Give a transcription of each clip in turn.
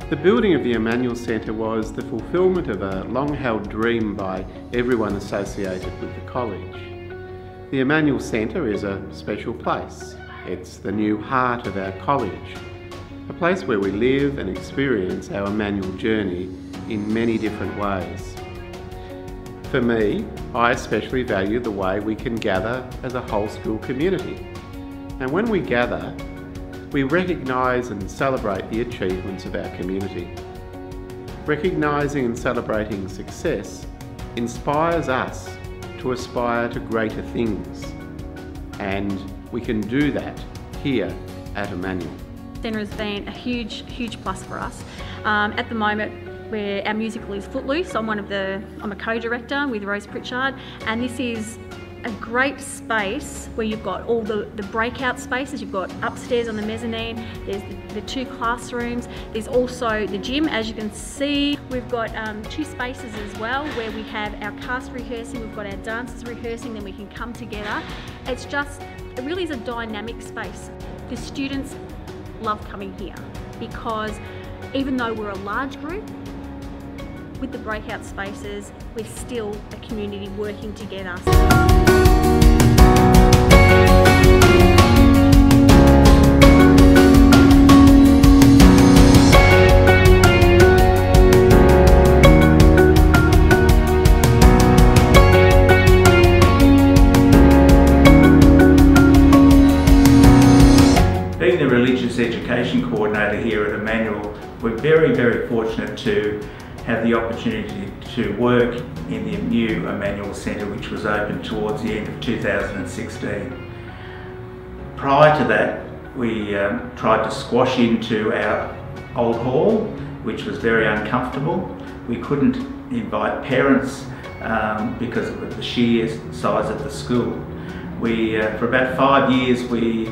The building of the Emmanuel Centre was the fulfilment of a long-held dream by everyone associated with the college. The Emmanuel Centre is a special place. It's the new heart of our college, a place where we live and experience our Emmanuel journey in many different ways. For me, I especially value the way we can gather as a whole school community. And when we gather, we recognise and celebrate the achievements of our community. Recognising and celebrating success inspires us to aspire to greater things, and we can do that here at Emmanuel. Centre has been a huge plus for us. At the moment, our musical is Footloose. I'm a co-director with Rose Pritchard, and this is a great space where you've got all the breakout spaces. You've got upstairs on the mezzanine, there's the 2 classrooms, there's also the gym. As you can see, we've got 2 spaces as well where we have our cast rehearsing, we've got our dancers rehearsing, then we can come together. It really is a dynamic space. The students love coming here because even though we're a large group, with the breakout spaces, we're still a community working together. Being the religious education coordinator here at Emmanuel, we're very fortunate to have the opportunity to work in the new Emmanuel Centre, which was opened towards the end of 2016. Prior to that, we tried to squash into our old hall, which was very uncomfortable. We couldn't invite parents because of the sheer size of the school. For about 5 years, we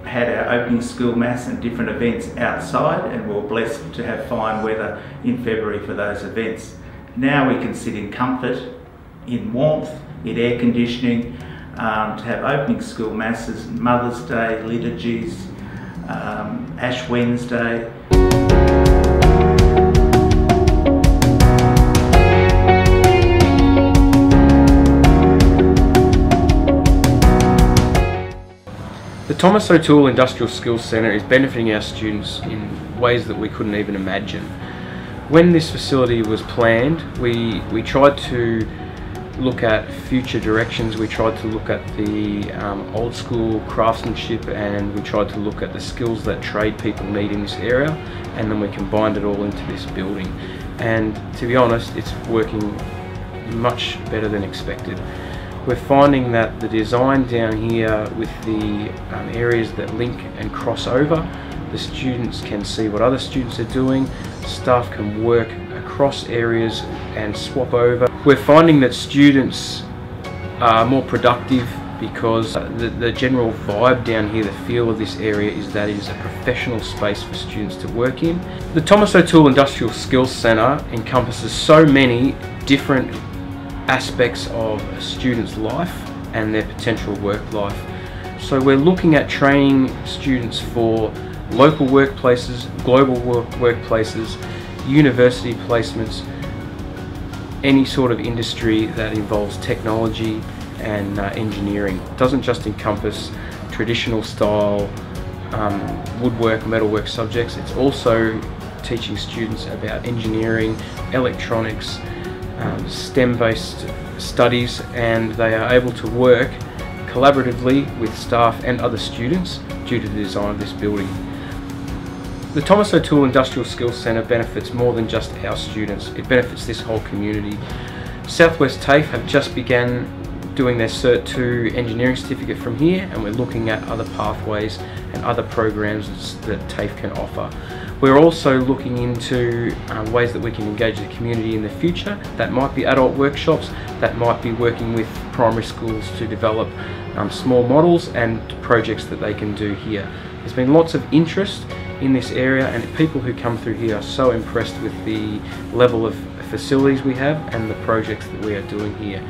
had our opening school mass and different events outside, and we were blessed to have fine weather in February for those events. Now we can sit in comfort, in warmth, in air conditioning, to have opening school masses, Mother's Day, liturgies, Ash Wednesday. The Thomas O'Toole Industrial Skills Centre is benefiting our students in ways that we couldn't even imagine. When this facility was planned, we tried to look at future directions, we tried to look at the old school craftsmanship, and we tried to look at the skills that trade people need in this area, and then we combined it all into this building. And to be honest, it's working much better than expected. We're finding that the design down here with the areas that link and cross over, the students can see what other students are doing, staff can work across areas and swap over. We're finding that students are more productive because the general vibe down here, the feel of this area is that it is a professional space for students to work in. The Thomas O'Toole Industrial Skills Centre encompasses so many different aspects of a student's life and their potential work life. So we're looking at training students for local workplaces, global workplaces, university placements, any sort of industry that involves technology and engineering. It doesn't just encompass traditional style woodwork, metalwork subjects. It's also teaching students about engineering, electronics, STEM-based studies, and they are able to work collaboratively with staff and other students due to the design of this building. The Thomas O'Toole Industrial Skills Centre benefits more than just our students, it benefits this whole community. Southwest TAFE have just began doing their Cert 2 engineering certificate from here, and we're looking at other pathways and other programs that TAFE can offer. We're also looking into ways that we can engage the community in the future. That might be adult workshops, that might be working with primary schools to develop small models and projects that they can do here. There's been lots of interest in this area, and people who come through here are so impressed with the level of facilities we have and the projects that we are doing here.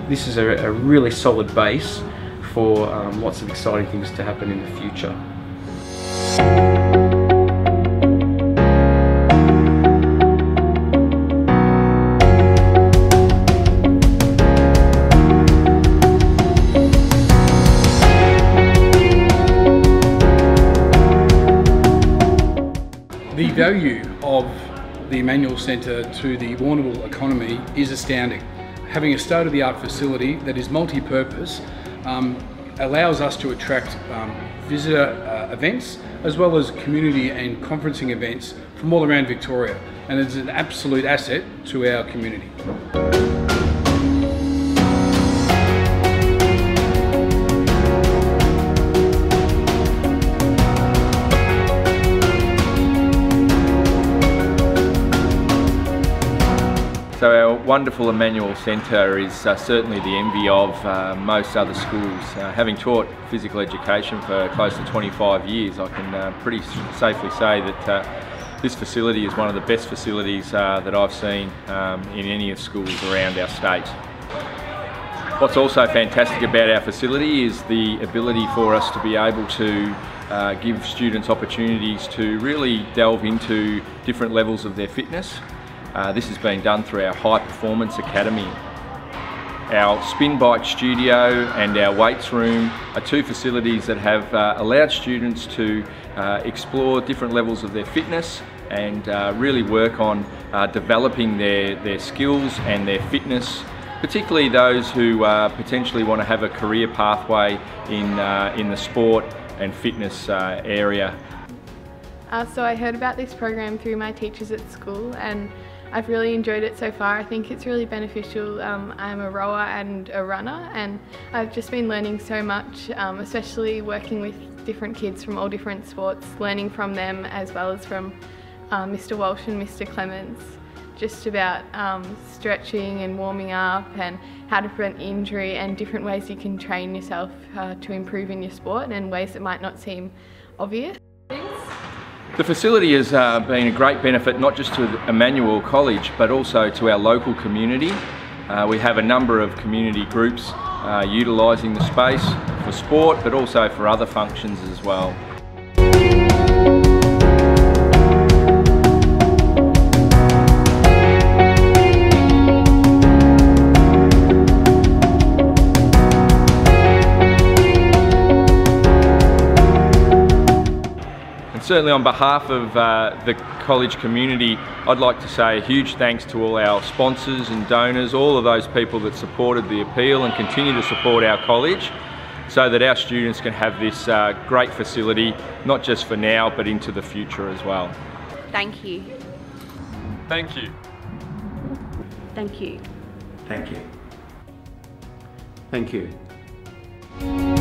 This is a really solid base for lots of exciting things to happen in the future. The value of the Emmanuel Centre to the Warrnambool economy is astounding. Having a state-of-the-art facility that is multi-purpose allows us to attract visitor events as well as community and conferencing events from all around Victoria, and it's an absolute asset to our community. So our wonderful Emmanuel Centre is certainly the envy of most other schools. Having taught physical education for close to 25 years, I can pretty safely say that this facility is one of the best facilities that I've seen in any of schools around our state. What's also fantastic about our facility is the ability for us to be able to give students opportunities to really delve into different levels of their fitness. This has been done through our High Performance Academy. Our spin bike studio and our weights room are two facilities that have allowed students to explore different levels of their fitness and really work on developing their skills and their fitness, particularly those who potentially want to have a career pathway in the sport and fitness area. So I heard about this program through my teachers at school, and I've really enjoyed it so far. I think it's really beneficial. I'm a rower and a runner, and I've just been learning so much, especially working with different kids from all different sports, learning from them as well as from Mr. Walsh and Mr. Clements, just about stretching and warming up and how to prevent injury and different ways you can train yourself to improve in your sport and ways that might not seem obvious. The facility has been a great benefit not just to Emmanuel College but also to our local community. We have a number of community groups utilising the space for sport but also for other functions as well. Certainly on behalf of the college community, I'd like to say a huge thanks to all our sponsors and donors, all of those people that supported the appeal and continue to support our college so that our students can have this great facility, not just for now but into the future as well. Thank you. Thank you. Thank you. Thank you. Thank you.